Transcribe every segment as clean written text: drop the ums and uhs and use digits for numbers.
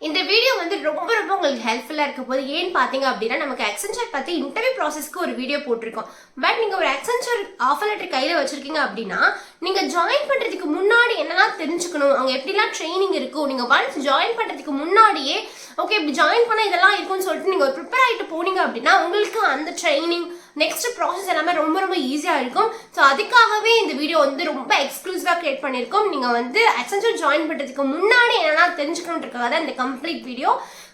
இந்த வீடியோ வந்து ரொம்ப உங்களுக்கு ஹெல்ப்ஃபுல்லா இருக்க போது ஏன்னு பாத்தீங்க அப்படின்னா நமக்கு அக்சென்ச்சர் பத்தி இன்டர்வியூ ப்ராசஸ்க்கு ஒரு வீடியோ போட்டிருக்கோம். பட் நீங்க ஒரு அக்சென்ச்சர் ஆஃபர் லெட்டர் கையில வச்சிருக்கீங்க அப்படின்னா நீங்க ஜாயின் பண்றதுக்கு முன்னாடி என்னெல்லாம் தெரிஞ்சுக்கணும், அங்க எப்படிலாம் ட்ரைனிங் இருக்கும், நீங்க ஒன்ஸ் ஜாயின் பண்றதுக்கு முன்னாடியே ஓகே இப்படி ஜாயின் பண்ண இதெல்லாம் இருக்கும்னு சொல்லிட்டு நீங்க ப்ரிப்பேர் ஆகிட்டு போனீங்க அப்படின்னா உங்களுக்கு அந்த ட்ரைனிங் நெக்ஸ்ட் ப்ராசஸ் எல்லாமே ரொம்ப ஈஸியா இருக்கும். ஸோ அதுக்காகவே இந்த வீடியோ வந்து ரொம்ப எக்ஸ்க்ளூசிவா கிரியேட் பண்ணியிருக்கோம். நீங்க வந்து அக்சென்ச்சர் ஜாயின் பண்றதுக்கு முன்னாடி என்னெல்லாம் தெரிஞ்சுக்கணுன்றதுக்காக தான் இந்த complete video.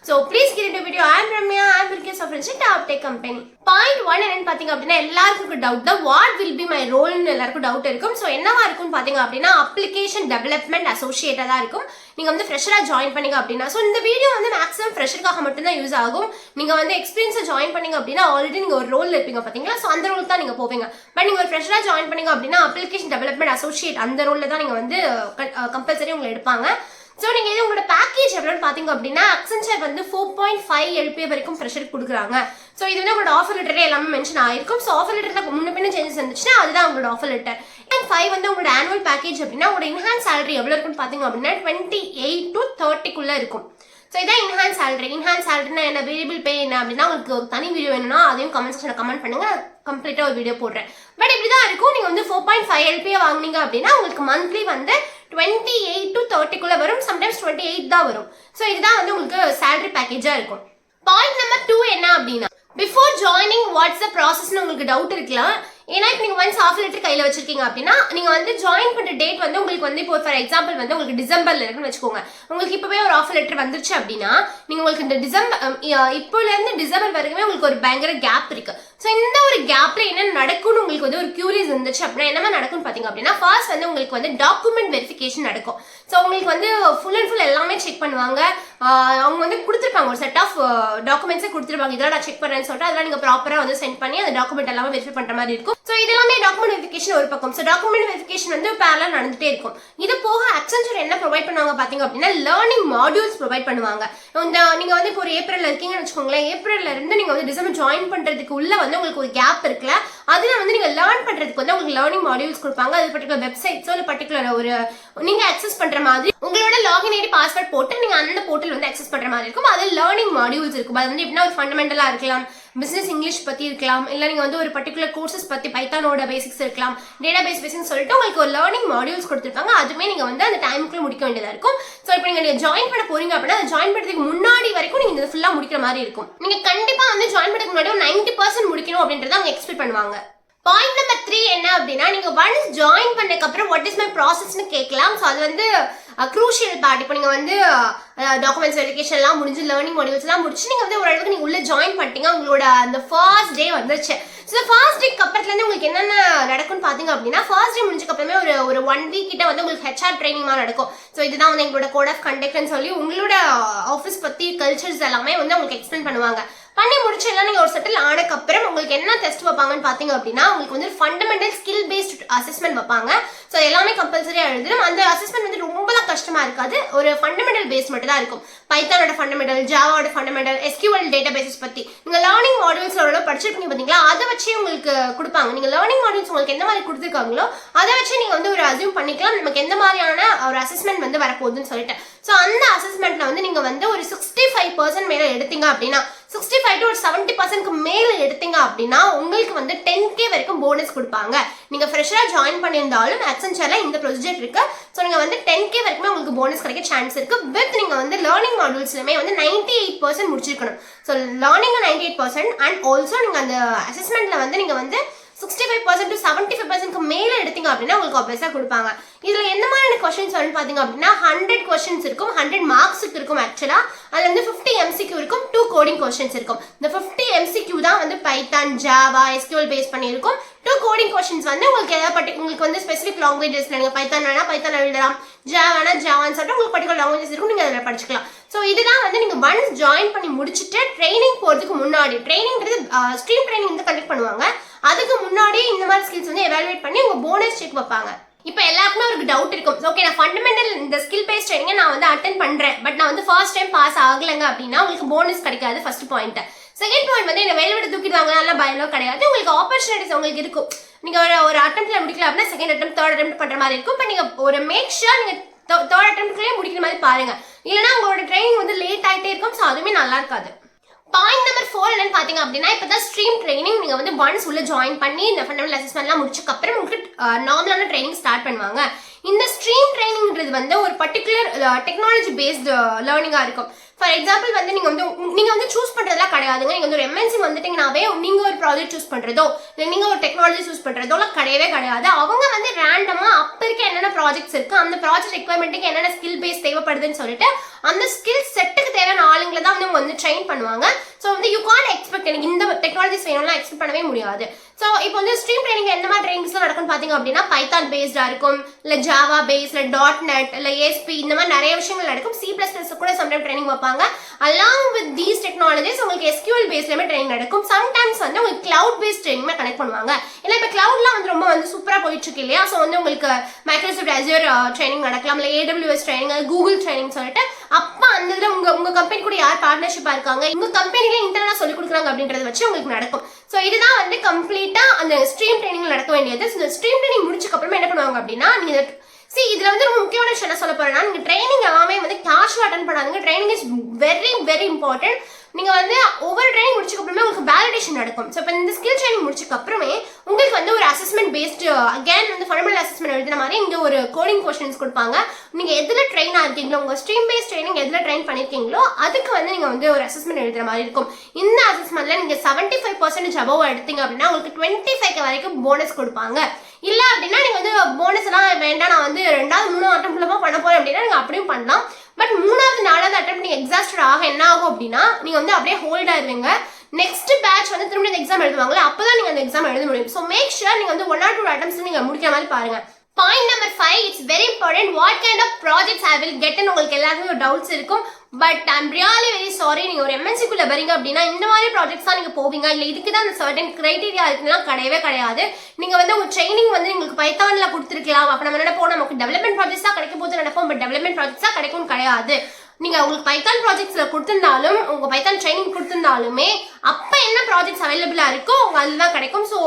So please get into video. I am Ramya. I am working as a top tech company. Point 1 என்னன்னு பாத்தீங்க அப்படின்னா எல்லாருக்கும் டவுட் தான் what will be my role ன்னு எல்லாருக்கும் டவுட் இருக்கும். ஸோ என்னவா இருக்கும்னு பாத்தீங்க அப்படின்னா அப்ளிகேஷன் டெவலப்மெண்ட் அசோசியேட்டா தான் இருக்கும். நீங்க வந்து ஃப்ரெஷரா ஜாயின் பண்ணீங்க அப்படின்னா ஸோ இந்த வீடியோ வந்து மேக்ஸிமம் ஃப்ரெஷருக்காக மட்டும்தான் யூஸ் ஆகும். நீங்க வந்து எக்ஸ்பீரியன்ஸா ஜாயின் பண்ணீங்க அப்படின்னா ஆல்ரெடி நீங்க ஒரு ரோல் இருப்பீங்க பாத்தீங்களா, ஸோ அந்த ரோல் தான் நீங்க போவீங்க. பட் நீங்க ஒரு ஃப்ரெஷரா ஜாயின் பண்ணீங்க அப்படின்னா அப்ளிகேஷன் டெவலப்மெண்ட் அசோசியேட் அந்த ரோல்ல தான் நீங்க வந்து கம்பல்சரி உங்களை எடுப்பாங்க. ஸோ நீங்கள் இது உங்களோட பேக்கேஜ் எவ்வளோன்னு பார்த்தீங்க அப்படின்னா அக்சென்ச்சர் வந்து 4.5 LPA வரைக்கும் ப்ரெஷருக்கு கொடுக்குறாங்க. ஸோ இது வந்து உங்களோட ஆஃபர் லெட்டரே எல்லாமே மென்ஷன் ஆயிருக்கும். ஸோ ஆஃபர் லெட்டரில் முன்ன பின்ன சேஞ்சஸ் இருந்துச்சுன்னா அதுதான் உங்களோட ஆஃபர் லெட்டர். அண்ட் 5 வந்து உங்களோட ஆனுவல் பேக்கேஜ் அப்படின்னா உங்களோட இன்ஹான்ஸ் சேலரி எவ்வளோ இருக்குன்னு பார்த்தீங்க அப்படின்னா 28 to 30 இருக்கும். ஸோ இதான் இன்ஹான்ஸ் சேலரி. இன்ஹான்ஸ் சேலரினா என்ன, வேரியபிள் பே என்ன அப்படின்னா உங்களுக்கு ஒரு தனி வீடியோ வேணும்னா அதையும் கமெண்ட் செக்ஷனில் கமெண்ட் பண்ணுங்க, கம்ப்ளீட்டாக ஒரு வீடியோ போடுறேன். பட் இப்படி தான் இருக்கும். நீங்கள் வந்து 4.5 LPA வாங்கினீங்க அப்படின்னா உங்களுக்கு மந்த்லி வந்து 28 to 30 வரும். சம்டைம்ஸ் 28 தான் வரும். ஸோ இதுதான் வந்து உங்களுக்கு சேலரி பேக்கேஜாக இருக்கும். பாயிண்ட் நம்பர் 2 என்ன அப்படின்னா பிஃபோர் ஜாயினிங் வாட்ஸ் த ப்ராசஸ்னு உங்களுக்கு டவுட் இருக்கலாம். ஏன்னா இப்போ நீங்கள் ஒன்ஸ் ஆஃபர் லெட்டர் கையில் வச்சிருக்கீங்க அப்படின்னா நீங்கள் வந்து ஜாயின் பண்ணுற டேட் வந்து உங்களுக்கு வந்து இப்போ ஃபார் எக்ஸாம்பிள் வந்து உங்களுக்கு டிசம்பர்ல இருக்குன்னு வச்சுக்கோங்க. உங்களுக்கு இப்போவே ஒரு ஆஃபர் லெட்டர் வந்துருச்சு அப்படின்னா நீங்கள் உங்களுக்கு இந்த இப்போலேருந்து டிசம்பர் வரைக்குமே உங்களுக்கு ஒரு பயங்கர கேப் இருக்கு. ஸோ இந்த ஒரு கேப்ல என்ன நடக்கும்னு உங்களுக்கு வந்து ஒரு கியூரியஸ் இருந்துச்சு அப்படின்னா என்னமா நடக்கும்னு பார்த்தீங்க அப்படின்னா ஃபர்ஸ்ட் வந்து உங்களுக்கு வந்து டாக்குமெண்ட் வெரிஃபிகேஷன் நடக்கும். ஸோ உங்களுக்கு வந்து ஃபுல் அண்ட் ஃபுல் எல்லாமே செக் பண்ணுவாங்க. அவங்க வந்து கொடுத்துருப்பாங்க ஒரு செட் ஆஃப் டாக்குமெண்ட்ஸே கொடுத்துருப்பாங்க, இதெல்லாம் நான் செக் பண்ணுறேன்னு சொல்லிட்டு அதெல்லாம் நீங்கள் ப்ராப்பராக வந்து சென்ட் பண்ணி அந்த டாக்குமெண்ட் எல்லாமே வெரிஃபை பண்ணுற மாதிரி இருக்கும். ஸோ இது எல்லாமே டாக்குமெண்ட் வெரிஃபிகேஷன் ஒரு பக்கம். ஸோ டாக்குமெண்ட் வெரிஃபிகேஷன் வந்து பேரலா நடந்துட்டே இருக்கும். இது போக அக்சென்ச்சர் என்ன ப்ரொவைட் பண்ணுவாங்க பார்த்தீங்க அப்படின்னா லேர்னிங் மாடியூல்ஸ் ப்ரொவைட் பண்ணுவாங்க. நீங்க வந்து இப்போ ஒரு ஏப்ரல்ல இருக்கீங்கன்னு வச்சுக்கோங்களேன், ஏப்ரல்ல இருந்து நீங்க வந்து டிசம்பர் ஜாயின் பண்றதுக்கு உள்ள வந்து உங்களுக்கு ஒரு கேப் இருக்குல்ல, அதுல வந்து நீங்க லேர்ன் பண்றதுக்கு வந்து உங்களுக்கு லேர்னிங் மாடியூல்ஸ் கொடுப்பாங்க. அது பர்டிகுலர் வெப்சைட்ஸோ இல்லை பர்டிகுலர் ஒரு நீங்க அக்சஸ் பண்ற மாதிரி உங்களோட லாகின் ஐடி பாஸ்வேர்ட் போட்டு நீங்க அந்த போர்ட்டல் வந்து அக்சஸ் பண்ற மாதிரி இருக்கும். அது லேர்னிங் மாடியூல்ஸ் இருக்கும். அது வந்து எப்படின்னா ஒரு ஃபண்டமெண்டலா இருக்கலாம், பிசினஸ் இங்கிலீஷ் பத்தி இருக்கலாம், இல்ல நீங்க வந்து ஒரு பர்டிகுலர் கோர்சஸ் பத்தி பைத்தானோட பேசிக்ஸ் இருக்கலாம், டேட்டாபேஸ் பேசிக்ஸ் சொல்லிட்டு உங்களுக்கு ஒரு லேர்னிங் மாடியூல்ஸ் கொடுத்துருப்பாங்க. அதுமே நீங்க வந்து அந்த டைமுக்குள்ள முடிக்க வேண்டியதா இருக்கும். ஸோ இப்போ நீங்க ஜாயின் பண்ண போறீங்க அப்படின்னா அதை ஜாயின் பண்றதுக்கு முன்னாடி வரைக்கும் நீங்க இதை ஃபுல்லா முடிக்கிற மாதிரி இருக்கும். நீங்க கண்டிப்பா வந்து ஜாயின் பண்றதுக்கு முன்னாடி 90% முடிக்கணும் அப்படின்றத அவங்க எக்ஸ்பெக்ட் பண்ணுவாங்க. பாயிண்ட் நம்பர் 3 என்ன அப்படின்னா நீங்க ஒன்ஸ் ஜாயின் பண்ணதுக்கு அப்புறம் வாட் இஸ் மை ப்ராசஸ்னு கேட்கலாம். ஸோ அது வந்து க்ரூஷியல் பார்ட். இப்போ நீங்கள் வந்து டாக்குமெண்ட்ஸ் வெரிஃபிகேஷன் எல்லாம் முடிஞ்சு லேர்னிங் மாடியூல்ஸ் எல்லாம் முடிச்சு நீங்கள் வந்து ஓரளவுக்கு நீங்கள் உள்ள ஜாயின் பண்ணிட்டீங்க, உங்களோட அந்த ஃபர்ஸ்ட் டே வந்துருச்சு. ஸோ ஃபர்ஸ்ட் டேக்கு அப்புறத்துலேருந்து உங்களுக்கு என்னென்ன நடக்கும்னு பார்த்தீங்க அப்படின்னா ஃபர்ஸ்ட் டே முடிஞ்சதுக்கு அப்புறமே ஒரு 1 வீக் கிட்ட வந்து உங்களுக்கு ஹெச்ஆர் ட்ரைனிங் மாதிரி நடக்கும். ஸோ இதுதான் வந்து எங்களோட கோட் ஆஃப் கண்டக்ட்னு சொல்லி உங்களோட ஆஃபீஸ் பற்றி கல்ச்சர்ஸ் எல்லாமே வந்து உங்களுக்கு எக்ஸ்பிளைன் பண்ணுவாங்க. பண்ணி முடிச்சு எல்லாம் நீங்கள் ஒரு செட்டில் ஆனதுக்கப்புறம் உங்களுக்கு என்ன டெஸ்ட் வைப்பாங்கன்னு பார்த்தீங்க அப்படின்னா உங்களுக்கு வந்து ஃபண்டமெண்டல் ஸ்கில் பேஸ்ட் அசஸ்மெண்ட் வைப்பாங்க. ஸோ எல்லாமே கம்பல்சரியாக எழுதணும். அந்த அசஸ்மெண்ட் வந்து ரொம்பலாம் கஷ்டமா இருக்காது, ஒரு ஃபண்டமெண்டல் பேஸ் மட்டும் தான் இருக்கும். பைத்தானோட ஃபண்டமெண்டல், ஜாவாவோட ஃபண்டமெண்டல், எஸ்கியூஎல் டேட்டா பேசஸ் பற்றி நீங்கள் லேர்னிங் மாடியூல்ஸ் ஓரளவு படிச்சிருப்பீங்க பார்த்தீங்களா, அதை வச்சு உங்களுக்கு கொடுப்பாங்க. நீங்கள் லேர்னிங் மாடியூல்ஸ் உங்களுக்கு எந்த மாதிரி கொடுத்துருக்காங்களோ அதை வச்சு நீங்கள் வந்து ஒரு அசியூம் பண்ணிக்கலாம் நமக்கு எந்த மாதிரியான ஒரு அசஸ்மெண்ட் வந்து வரப்போகுதுன்னு சொல்லிட்டு. ஸோ அந்த அசஸ்மெண்ட்ல வந்து நீங்கள் வந்து ஒரு 65% மேலே எடுத்தீங்க அப்படின்னா 65 to 70% மேல எடுத்தீங்க அப்படின்னா உங்களுக்கு வந்து 10K வரைக்கும் போனஸ் கொடுப்பாங்க. நீங்க ஃப்ரெஷரா ஜாயின் பண்ணியிருந்தாலும் அக்சென்ச்சர்ல இந்த ப்ரொசீஜர் இருக்கு. ஸோ நீங்க வந்து 10K வரைக்கும் உங்களுக்கு போனஸ் கிடைக்க சான்ஸ் இருக்கு. வித் நீங்க வந்து லேர்னிங் மாடியூல்ஸ்லுமே வந்து 98% முடிச்சிருக்கணும். ஸோ லேர்னிங் 98% அண்ட் ஆல்சோ நீங்க அந்த அசஸ்மெண்ட்ல வந்து நீங்க வந்து 65% to 75% மேல எடுத்தீங்க அப்படின்னா உங்களுக்கு ஆப்வியஸா கொடுப்பாங்க. இதுல எந்த மாதிரி கொஸ்டின்ஸ் வந்து பாத்தீங்க அப்படின்னா 100 கொஸ்டின்ஸ் இருக்கும், 100 மார்க்ஸுக்கு இருக்கும். ஆக்சுவலா அதுல வந்து 50 MCQ இருக்கும், 2 கோடிங் கொஸ்டின்ஸ் இருக்கும். இந்த 50 MCQ தான் வந்து பைத்தான், ஜாவா, எஸ்கியூஎல் பேஸ் பண்ணி இருக்கும். 2 கோடிங் கொஸ்டின்ஸ் வந்து உங்களுக்கு ஏதாவது உங்களுக்கு வந்து ஸ்பெசிபிக் லாங்குவேஜஸ்ல நீங்க பைத்தான் வேணா பைத்தான் எழுதலாம், ஜாவானா ஜாவான்னு சொல்லிட்டு உங்களுக்கு பர்டிகுலர் லாங்குவேஜஸ் இருக்கும், நீங்க அதில் படிச்சுக்கலாம். ஸோ இதுதான் வந்து நீங்க ஒன்ஸ் ஜாயின் பண்ணி முடிச்சுட்டு ட்ரைனிங் போறதுக்கு முன்னாடி, ட்ரைனிங்கிறது ஸ்ட்ரீம் ட்ரைனிங் வந்து கண்டக்ட் பண்ணுவாங்க. அதுக்கு முன்னாடியே இந்த மாதிரி ஸ்கில்ஸ் வந்து எவாலுவேட் பண்ணி உங்க போனஸ் செக் வைப்பாங்க. இப்போ எல்லாருக்குமே ஒரு டவுட் இருக்கும், ஓகே நான் ஃபண்டமெண்டல் இந்த ஸ்கில் பேஸ்ட் ட்ரைனிங்கை நான் வந்து அட்டென்ட் பண்றேன், பட் நான் வந்து ஃபர்ஸ்ட் டைம் பாஸ் ஆகலைங்க அப்படின்னா உங்களுக்கு போனஸ் கிடைக்காது. First point. செகண்ட் பாயிண்ட் வந்து என்ன வேலை விட்டு தூக்கிடுவாங்க, நல்லா பயம்லாம் கிடையாது. உங்களுக்கு ஆப்பர்ச்சுனிட்டிஸ் உங்களுக்கு இருக்கும். நீங்க ஒரு அட்டெம்ப்ட்ல முடிக்கல அப்படின்னா செகண்ட் அட்டெம்ப்ட், தேர்ட் அட்டெம்ப்ட் பண்ற மாதிரி இருக்கும். இப்போ நீங்க ஒரு மேக் ஷூர் நீங்க தேர்ட் அட்டெம்ப்ட்லயே முடிக்கிற மாதிரி பாருங்க. இல்லைன்னா உங்களோட ட்ரைனிங் வந்து லேட் ஆகிட்டே இருக்கும். ஸோ அதுவுமே நல்லா இருக்காது. பாயிண்ட் நம்பர் 4 என்னன்னு பாத்தீங்க அப்படின்னா, இப்பதான் ஸ்ட்ரீம் ட்ரைனிங் நீங்க வந்து ஒன்ஸ் உள்ள ஜாயின் பண்ணி இந்த ஃபண்டமெண்டல் அசஸ்மெண்ட்லாம் முடிச்சதுக்கு அப்புறம் உங்களுக்கு நார்மலான ட்ரைனிங் ஸ்டார்ட் பண்ணுவாங்க. இந்த ஸ்ட்ரீம் ட்ரைனிங்ன்றது வந்து ஒரு பர்டிகுலர் டெக்னாலஜி பேஸ்டு லேர்னிங்கா இருக்கும். ஃபார் எக்ஸாம்பிள் வந்து நீங்க வந்து சூஸ் பண்றதெல்லாம் கிடையாதுங்க. நீங்க வந்து ஒரு எம்என்சி வந்துட்டீங்கன்னாவே நீங்க ஒரு ப்ராஜெக்ட் சூஸ் பண்றதோ இல்லை நீங்க ஒரு டெக்னாலஜி சூஸ் பண்றதோ கிடையவே கிடையாது. அவங்க வந்து ரேண்டமா அப்ப இருக்க என்னென்ன ப்ராஜெக்ட்ஸ் இருக்கு, அந்த ப்ராஜெக்ட் ரெக்யர்மெண்ட்டுக்கு என்னென்ன ஸ்கில் பேஸ் தேவைப்படுதுன்னு சொல்லிட்டு அந்த ஸ்கில் செட்டுக்கு தேவையான ஆளுங்களை தான் வந்து ட்ரெயின் பண்ணுவாங்க. ஸோ வந்து யூ கான்ட் எக்ஸ்பெக்ட் எனக்கு இந்த டெக்னாலஜிஸ் வேணும்லாம் எக்ஸ்பெக்ட் பண்ணவே முடியாது. ஸோ இப்போ வந்து ஸ்ட்ரீம் ட்ரைனிங் எந்த மாதிரி ட்ரைனிங்ஸ்லாம் நடக்கும்னு பார்த்தீங்க அப்படின்னா, பைத்தான் பேஸ்டா இருக்கும், இல்லை ஜாவா பேஸ், இல்லை .NET, இல்லை ASP, இந்த மாதிரி நிறைய விஷயங்கள் நடக்கும். C++ கூட சம்டைம் ட்ரைனிங் வைப்பாங்க. அலாங் வித் தீஸ் டெக்னாலஜிஸ் உங்களுக்கு SQL பேஸ்லயுமே ட்ரைனிங் நடக்கும். சம்டைம்ஸ் வந்து உங்களுக்கு கிளவுட் பேஸ்ட் ட்ரைனிங் கனெக்ட் பண்ணுவாங்க. இல்லை இப்போ கிளவுட்லாம் வந்து ரொம்ப வந்து சூப்பராக போயிட்டு இருக்கு இல்லையா? ஸோ வந்து உங்களுக்கு மைக்ரோசாஃப்ட் அஜூர் ட்ரைனிங் நடக்கலாம், இல்லை AWS ட்ரைனிங், கூகுள் ட்ரைனிங் சொல்லிட்டு அப்போ அந்த இதில் உங்க கம்பெனி கூட யார் பார்ட்னர்ஷிப்பா இருக்காங்க, உங்க கம்பெனில இன்டர்னலா சொல்லி கொடுக்குறாங்க அப்படின்றத வச்சு உங்களுக்கு நடக்கும். ஸோ இதுதான் வந்து கம்ப்ளீட்டா அந்த ஸ்ட்ரீம் ட்ரைனிங் நடக்க வேண்டியது. இந்த ஸ்ட்ரீம் ட்ரைனிங் முடிச்சதுக்கு அப்புறமா என்ன பண்ணுவாங்க அப்படின்னா, நீங்க இதுல வந்து ரொம்ப முக்கியமான விஷயம் என்ன சொல்ல போறேன்னா, நீங்க ட்ரைனிங் எல்லாமே வந்து கேஷுவலா அட்டெண்ட் பண்ணாதீங்க. Training is very very important. நீங்க வந்து ஒவ்வொரு ட்ரைனிங் முடிச்சதுக்கு அப்புறமே உங்களுக்கு வேலிடேஷன் நடக்கும். ஸோ இப்போ இந்த ஸ்கில் ட்ரைனிங் முடிச்சதுக்கு அப்புறமே உங்களுக்கு வந்து ஒரு அசஸ்மெண்ட் பேஸ்டு அகேன் வந்து ஃபண்டமெண்டல் அசஸ்மெண்ட் எழுதுன மாதிரி இங்க ஒரு கோடிங் கொஸ்டின்ஸ் கொடுப்பாங்க. நீங்க எதுல ட்ரெயின் ஆயிருக்கீங்களோ, உங்க ஸ்ட்ரீம் பேஸ்ட் ட்ரைனிங் எதுல ட்ரெயின் பண்ணிருக்கீங்களோ அதுக்கு வந்து நீங்க வந்து ஒரு அசஸ்மெண்ட் எழுதுற மாதிரி இருக்கும். இந்த அசஸ்மெண்ட்ல நீங்க 75% அபவ் எடுத்தீங்க அப்படின்னா உங்களுக்கு 25 வரைக்கும் போனஸ் கொடுப்பாங்க. இல்ல அப்படின்னா நீங்க வந்து போனஸ் எல்லாம் வேண்டாம், நான் வந்து 2வது 3வது அட்டெம்ப்ட்ல பண்ண போறேன் அப்படின்னா நீங்க அப்படியும் பண்ணலாம். பட் 3வது 4வது அட்டெம்ப்ட் நீங்க எக்ஸாஸ்டட் ஆக என்ன ஆகும் அப்படின்னா, நீங்க வந்து அப்படியே ஹோல்ட் ஆயிருவீங்க. நெக்ஸ்ட் பேட்ச் வந்து திரும்ப இந்த எக்ஸாம் எழுதுவாங்களே, அப்பதான் நீங்க அந்த எக்ஸாம் எழுத முடியும். ஸோ மேக் ஷூர் நீங்க வந்து 1 or 2 அட்டெம்ப்ட்ஸ் நீங்க முடிக்கிற மாதிரி பாருங்க. Point number 5, it's very important. What kind of projects I will கெட்னு உங்களுக்கு எல்லாருக்கும் ஒரு டவுட்ஸ் இருக்கும். But I'm really very sorry. நீங்க ஒரு எம்என்சிக்குள்ள வரீங்க அப்படின்னா இந்த மாதிரி ப்ராஜெக்ட்ஸ் தான் நீங்க போவீங்க. இல்லை இதுக்கு தான் அந்த சர்டன் கிரைட்டீரியா இருக்குன்னா கிடையவே கிடையாது. நீங்க வந்து உங்க ட்ரைனிங் வந்து உங்களுக்கு பைத்தான்ல கொடுத்துருக்கலாம். அப்ப நம்ம நினைப்போம் நமக்கு டெவலப்மெண்ட் ப்ராஜெக்ட்ஸ் தான் கிடைக்கும் போது நினைப்போம். பட் டெவலப்மெண்ட் ப்ராஜெக்ட்ஸ் தான் கிடைக்கும் கிடையாது. நீங்க உங்களுக்கு பைத்தான் ப்ராஜெக்ட்ஸ்ல கொடுத்திருந்தாலும், உங்க பைத்தான் ட்ரைனிங் கொடுத்திருந்தாலுமே அப்ப என்ன ப்ராஜெக்ட்ஸ் அவைலபிளா இருக்கோ உங்க அதுதான் கிடைக்கும். ஸோ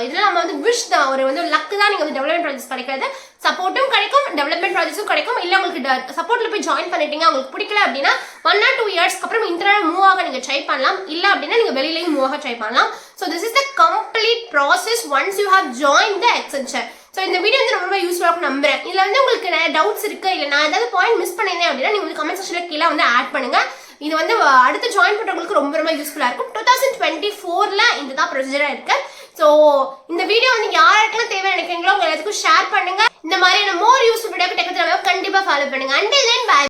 இதுல நம்ம வந்து விஷ் தான், ஒரு வந்து லக்கு தான் நீங்க வந்து டெவலப்மெண்ட் ப்ராஜெக்ட்ஸ் கிடைக்கிறது. சப்போர்ட்டும் கிடைக்கும், டெவலப்மெண்ட் ப்ராஜெக்ட்ஸும் கிடைக்கும். இல்ல உங்களுக்கு சப்போர்ட்ல போய் ஜாயின் பண்ணிட்டீங்க, உங்களுக்கு பிடிக்கல அப்படின்னா 1 or 2 இயர்ஸ்க்கு அப்புறம் இன்டர்னல் மூவ் ஆக நீங்க ட்ரை பண்ணலாம். இல்ல அப்படின்னா நீங்க வெளியிலேயும் மூவ் ஆக ட்ரை பண்ணலாம். So this is the complete process once you have join the Accenture. So இந்த வீடியோ வந்து ரொம்ப யூஸ்ஃபுல்லாக நம்புறேன். இதில் வந்து உங்களுக்கு நிறைய டவுட்ஸ் இருக்கு, இல்லை நான் ஏதாவது பாயிண்ட் மிஸ் பண்ணியிருந்தேன் அப்படின்னா நீங்க வந்து கமெண்ட் செக்ஷன்ல கீழே வந்து ஆட் பண்ணுங்க. இது வந்து அடுத்து ஜாயின் பண்றவங்களுக்கு ரொம்ப ரொம்ப யூஸ்ஃபுல்லாக இருக்கும். 2024ல இதுதான் ப்ரொசீஜரா இருக்கு. ஸோ இந்த வீடியோ வந்து யாருக்கெல்லாம் தேவை நினைக்கிறீங்களோ உங்க எல்லாத்துக்கும் ஷேர் பண்ணுங்க. இந்த மாதிரியான மோர் யூஸ்ஃபுல் வீடியோ கண்டிப்பா ஃபாலோ பண்ணுங்க. Until then by.